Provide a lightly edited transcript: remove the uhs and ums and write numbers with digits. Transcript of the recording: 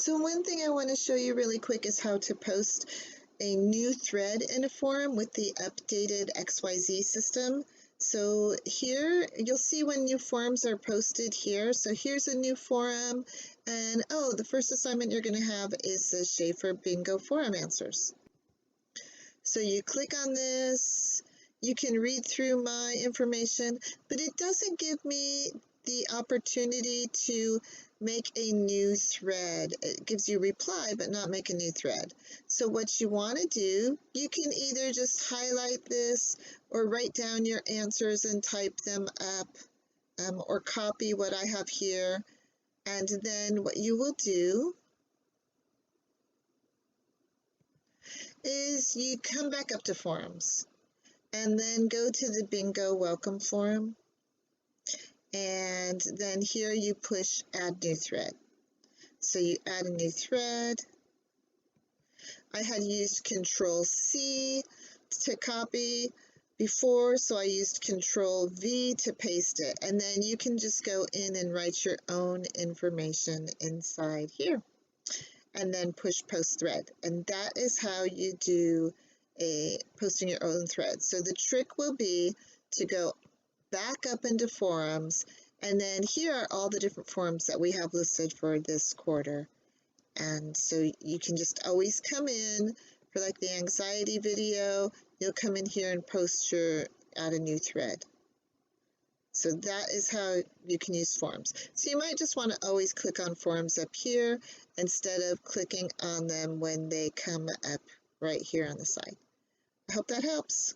So one thing I want to show you really quick is how to post a new thread in a forum with the updated XYZ system. So here you'll see when new forums are posted here. So here's a new forum, and oh, the first assignment you're going to have is the Schaefer Bingo Forum Answers. So you click on this, you can read through my information, but it doesn't give me the opportunity to make a new thread. It gives you reply, but not make a new thread. So what you want to do, you can either just highlight this or write down your answers and type them up, or copy what I have here. And then what you will do is you come back up to forums and then go to the Bingo Welcome Forum. And then here you push Add New Thread. So you add a new thread. I had used Control C to copy before, so I used Control V to paste it. And then you can just go in and write your own information inside here. And then push Post Thread. And that is how you do posting your own thread. So the trick will be to go back up into forums, and then here are all the different forums that we have listed for this quarter. And so you can just always come in for like the anxiety video, you'll come in here and add a new thread. So that is how you can use forums. So you might just want to always click on forums up here instead of clicking on them when they come up right here on the side. I hope that helps.